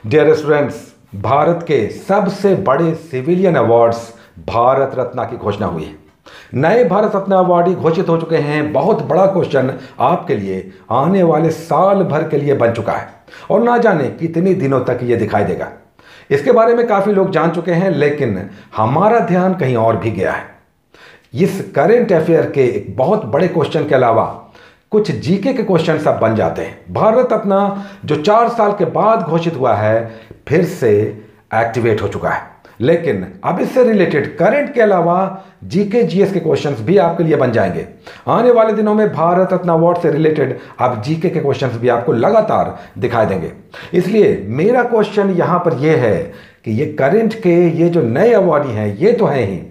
Dear students, Bharat के सबसे बड़े सिविलियन अवार्ड्स भारत रत्न की घोषणा हुई है। नए भारत रत्न अवार्डी घोषित हो चुके हैं। बहुत बड़ा क्वेश्चन आपके लिए आने वाले साल भर के लिए बन चुका है और ना जाने कितने दिनों तक ये दिखाई देगा। इसके बारे में काफ़ी लोग जान चुके हैं, लेकिन हमारा ध्यान कहीं और भी गया है। इस करेंट अफेयर के एक बहुत बड़े क्वेश्चन के अलावा कुछ जीके के क्वेश्चन सब बन जाते हैं। भारत रत्न जो 4 साल के बाद घोषित हुआ है फिर से एक्टिवेट हो चुका है, लेकिन अब इससे रिलेटेड करंट के अलावा जीके जीएस के क्वेश्चंस भी आपके लिए बन जाएंगे। आने वाले दिनों में भारत रत्न अवार्ड से रिलेटेड अब जीके के क्वेश्चंस भी आपको लगातार दिखाई देंगे। इसलिए मेरा क्वेश्चन यहां पर यह है कि ये करंट के ये जो नए अवार्डी हैं ये तो हैं ही,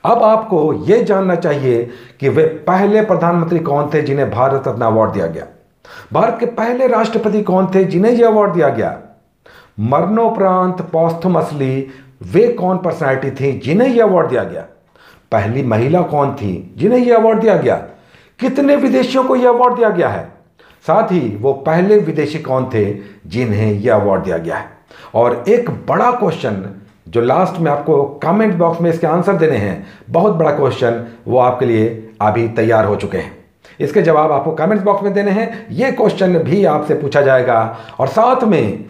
अब आपको यह जानना चाहिए कि वे पहले प्रधानमंत्री कौन थे जिन्हें भारत रत्न अवार्ड दिया गया। भारत के पहले राष्ट्रपति कौन थे जिन्हें यह अवार्ड दिया गया। मरणोपरांत पोस्टमसली वे कौन पर्सनालिटी थी जिन्हें यह अवार्ड दिया गया। पहली महिला कौन थी जिन्हें यह अवार्ड दिया गया। कितने विदेशियों को यह अवार्ड दिया गया है। साथ ही वो पहले विदेशी कौन थे जिन्हें यह अवार्ड दिया गया है। और एक बड़ा क्वेश्चन जो लास्ट में आपको कमेंट बॉक्स में इसके आंसर देने हैं, बहुत बड़ा क्वेश्चन, वो आपके लिए अभी तैयार हो चुके हैं। इसके जवाब आपको कमेंट बॉक्स में देने हैं। ये क्वेश्चन भी आपसे पूछा जाएगा और साथ में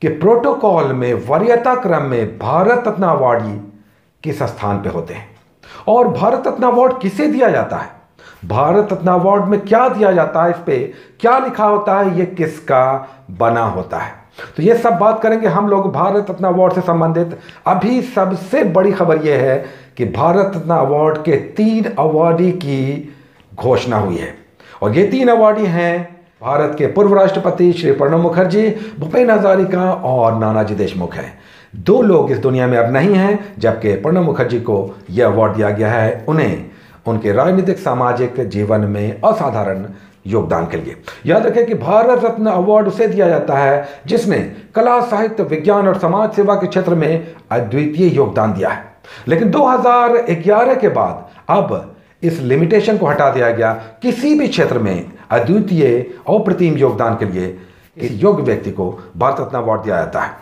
कि प्रोटोकॉल में वरीयता क्रम में भारत रत्न अवार्डी किस स्थान पे होते हैं और भारत रत्न अवार्ड किसे दिया जाता है। भारत रत्न अवार्ड में क्या दिया जाता है, इस पे क्या लिखा होता है, ये किसका बना होता है। तो ये सब बात करेंगे हम लोग भारत रत्न अवार्ड से संबंधित। अभी सबसे बड़ी खबर यह है कि भारत रत्न अवार्ड के 3 अवार्डी की घोषणा हुई है और ये 3 अवार्डी हैं भारत के पूर्व राष्ट्रपति श्री प्रणब मुखर्जी, भूपेन हजारिका और नानाजी देशमुख हैं। 2 लोग इस दुनिया में अब नहीं हैं, जबकि प्रणब मुखर्जी को यह अवार्ड दिया गया है उन्हें उनके राजनीतिक सामाजिक जीवन में असाधारण योगदान के लिए। याद रखें कि भारत रत्न अवार्ड उसे दिया जाता है जिसने कला, साहित्य, विज्ञान और समाज सेवा के क्षेत्र में अद्वितीय योगदान दिया है। लेकिन 2011 के बाद अब इस लिमिटेशन को हटा दिया गया। किसी भी क्षेत्र में अद्वितीय अप्रतिम योगदान के लिए इस योग्य व्यक्ति को भारत रत्न अवार्ड दिया जाता है।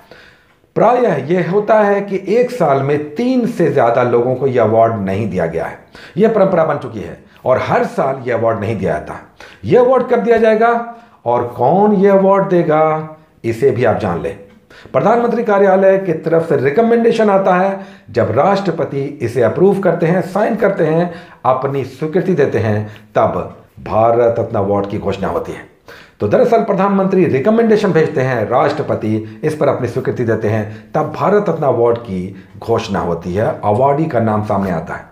प्रायः यह होता है कि 1 साल में 3 से ज्यादा लोगों को यह अवार्ड नहीं दिया गया है। यह परंपरा बन चुकी है और हर साल यह अवार्ड नहीं दिया जाता। यह अवार्ड कब दिया जाएगा और कौन यह अवार्ड देगा, इसे भी आप जान लें। प्रधानमंत्री कार्यालय की तरफ से रिकमेंडेशन आता है। जब राष्ट्रपति इसे अप्रूव करते हैं, साइन करते हैं, अपनी स्वीकृति देते हैं, तब भारत रत्न अवार्ड की घोषणा होती है। तो दरअसल प्रधानमंत्री रिकमेंडेशन भेजते हैं, राष्ट्रपति इस पर अपनी स्वीकृति देते हैं, तब भारत रत्न अवार्ड की घोषणा होती है। अवार्डी का नाम सामने आता है।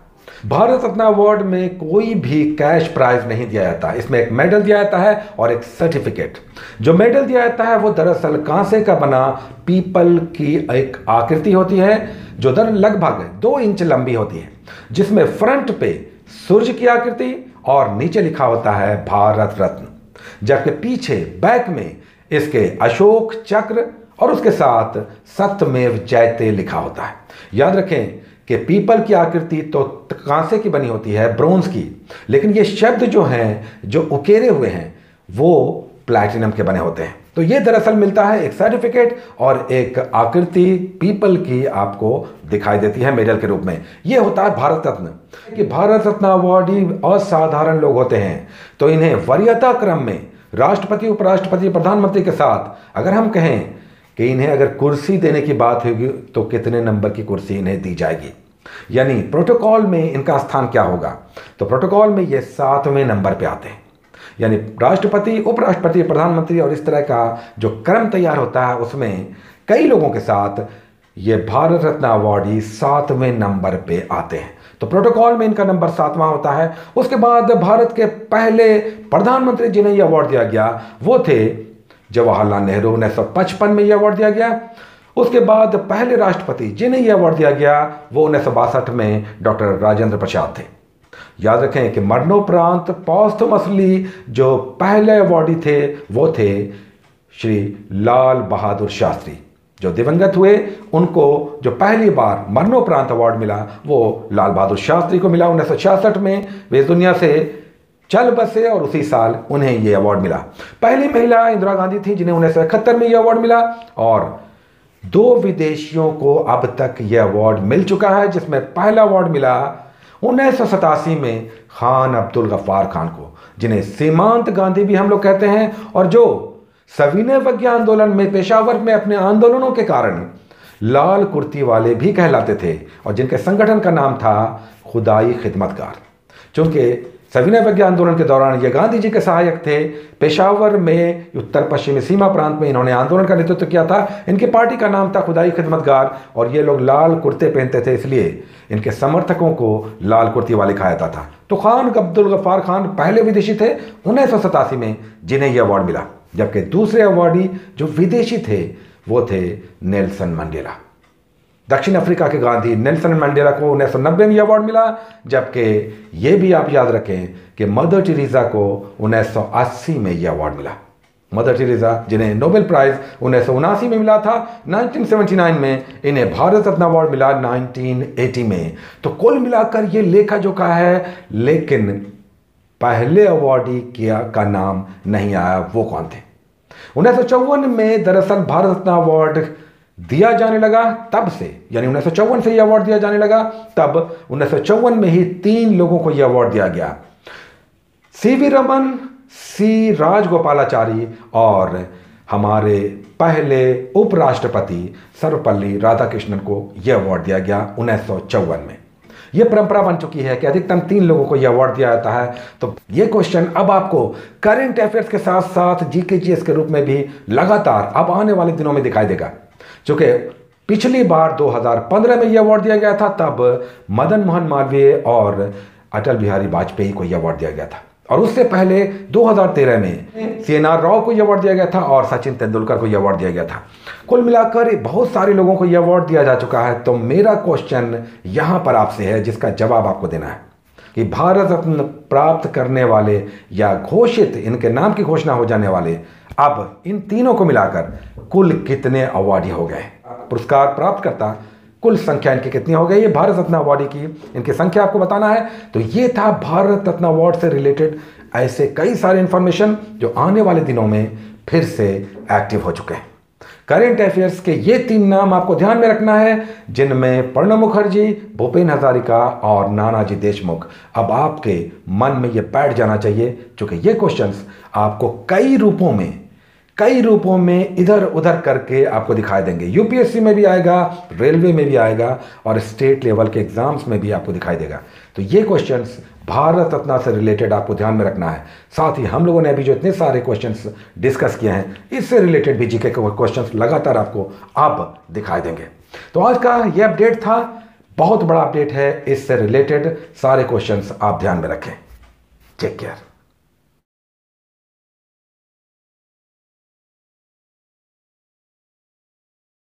भारत रत्न अवार्ड में कोई भी कैश प्राइज नहीं दिया जाता। इसमें एक मेडल दिया जाता है और एक सर्टिफिकेट। जो मेडल दिया जाता है वो दरअसल कांसे का बना पीपल की एक आकृति होती है जो लगभग 2 इंच लंबी होती है, जिसमें फ्रंट पे सूर्य की आकृति और नीचे लिखा होता है भारत रत्न, जबकि पीछे बैक में इसके अशोक चक्र और उसके साथ सत्यमेव जयते लिखा होता है। याद रखें कि पीपल की आकृति तो कांसे की बनी होती है, ब्रोंज की, लेकिन ये शब्द जो हैं, जो उकेरे हुए हैं, वो प्लैटिनम के बने होते हैं। तो ये दरअसल मिलता है एक सर्टिफिकेट और एक आकृति पीपल की आपको दिखाई देती है मेडल के रूप में। ये होता है भारत रत्न। कि भारत रत्न अवार्डी असाधारण लोग होते हैं, तो इन्हें वरीयता क्रम में राष्ट्रपति, उपराष्ट्रपति, प्रधानमंत्री के साथ अगर हम कहें कि इन्हें अगर कुर्सी देने की बात होगी तो कितने नंबर की कुर्सी इन्हें दी जाएगी, यानी प्रोटोकॉल में इनका स्थान क्या होगा। तो प्रोटोकॉल में ये 7वें नंबर पे आते हैं, यानी राष्ट्रपति, उपराष्ट्रपति, प्रधानमंत्री और इस तरह का जो क्रम तैयार होता है उसमें कई लोगों के साथ ये भारत रत्न अवार्डी 7वें नंबर पे आते हैं। तो प्रोटोकॉल में इनका नंबर 7वां होता है। उसके बाद भारत के पहले प्रधानमंत्री जिन्हें यह अवार्ड दिया गया वो थे जवाहरलाल नेहरू। 1955 में यह अवार्ड दिया गया। उसके बाद पहले राष्ट्रपति जिन्हें यह अवार्ड दिया गया वो 1962 में डॉक्टर राजेंद्र प्रसाद थे। याद रखें कि मरणोपरांत पोस्टमसली जो पहले अवार्डी थे वो थे श्री लाल बहादुर शास्त्री, जो दिवंगत हुए। उनको जो पहली बार मरणोपरांत अवार्ड मिला वो लाल बहादुर शास्त्री को मिला 1966 में। वे इस दुनिया से चल बसे और उसी साल उन्हें यह अवार्ड मिला। पहली महिला इंदिरा गांधी थी जिन्हें 1971 में यह अवार्ड मिला और 2 विदेशियों को अब तक यह अवार्ड मिल चुका है, जिसमें पहला अवार्ड मिला 1987 में खान अब्दुल गफ्फार खान को, जिन्हें सीमांत गांधी भी हम लोग कहते हैं, और जो सविनय अवज्ञा आंदोलन में पेशावर में अपने आंदोलनों के कारण लाल कुर्ती वाले भी कहलाते थे, और जिनके संगठन का नाम था खुदाई खिदमतगार। चूंकि सविनय अवज्ञा आंदोलन के दौरान ये गांधी जी के सहायक थे, पेशावर में उत्तर पश्चिमी सीमा प्रांत में इन्होंने आंदोलन का नेतृत्व किया था। इनकी पार्टी का नाम था खुदाई खिदमतगार, और ये लोग लाल कुर्ते पहनते थे, इसलिए इनके समर्थकों को लाल कुर्ती वाले कहा जाता था। तो खान अब्दुल गफ्फार खान पहले विदेशी थे 1987 में जिन्हें यह अवार्ड मिला, जबकि दूसरे अवार्डी जो विदेशी थे वो थे नेल्सन मंडेला। दक्षिण अफ्रीका के गांधी नेल्सन मंडेला को 1990 में यह अवार्ड मिला, जबकि ये भी आप याद रखें कि मदर टेरेसा को 1980 में यह अवार्ड मिला। मदर टेरेसा जिन्हें नोबेल प्राइज 1979 में मिला था, 1979 में इन्हें भारत रत्न अवार्ड मिला 1980 में। तो कुल मिलाकर ये लेखा जोखा है, लेकिन पहले अवार्डी का नाम नहीं आया। वो कौन थे? 1954 में दरअसल भारत रत्न अवार्ड दिया जाने लगा, तब से यानी 1954 से यह अवार्ड दिया जाने लगा, तब 1954 में ही 3 लोगों को यह अवार्ड दिया गया। सीवी रमन, सी राजगोपालाचारी और हमारे पहले उपराष्ट्रपति सर्वपल्ली राधाकृष्णन को यह अवार्ड दिया गया 1954 में। यह परंपरा बन चुकी है कि अधिकतम 3 लोगों को यह अवार्ड दिया जाता है। तो यह क्वेश्चन अब आपको करंट अफेयर्स के साथ साथ जीके के रूप में भी लगातार अब आने वाले दिनों में दिखाई देगा। क्योंकि पिछली बार 2015 में यह अवार्ड दिया गया था, तब मदन मोहन मालवीय और अटल बिहारी वाजपेयी को यह अवार्ड दिया गया था, और उससे पहले 2013 में सीएनआर राव को यह अवार्ड दिया गया था और सचिन तेंदुलकर को यह अवार्ड दिया गया था। कुल मिलाकर बहुत सारे लोगों को यह अवार्ड दिया जा चुका है। तो मेरा क्वेश्चन यहां पर आपसे है, जिसका जवाब आपको देना है कि भारत रत्न प्राप्त करने वाले या घोषित इनके नाम की घोषणा हो जाने वाले अब इन तीनों को मिलाकर कुल कितने अवार्डी हो गए? पुरस्कार प्राप्तकर्ता कुल संख्या इनकी कितनी हो गई? ये भारत रत्न अवार्डी की इनकी संख्या आपको बताना है। तो ये था भारत रत्न अवार्ड से रिलेटेड ऐसे कई सारे इंफॉर्मेशन जो आने वाले दिनों में फिर से एक्टिव हो चुके हैं। करेंट अफेयर्स के ये 3 नाम आपको ध्यान में रखना है, जिनमें प्रणब मुखर्जी, भूपेन हजारिका और नानाजी देशमुख अब आपके मन में ये बैठ जाना चाहिए, क्योंकि ये क्वेश्चंस आपको कई रूपों में इधर उधर करके आपको दिखाई देंगे। यूपीएससी में भी आएगा, रेलवे में भी आएगा, और स्टेट लेवल के एग्जाम्स में भी आपको दिखाई देगा। तो ये क्वेश्चंस भारत रत्न से रिलेटेड आपको ध्यान में रखना है। साथ ही हम लोगों ने अभी जो इतने सारे क्वेश्चंस डिस्कस किए हैं, इससे रिलेटेड भी जीके के क्वेश्चंस लगातार आपको अब दिखाई देंगे। तो आज का ये अपडेट था, बहुत बड़ा अपडेट है, इससे रिलेटेड सारे क्वेश्चंस आप ध्यान में रखें। Take care.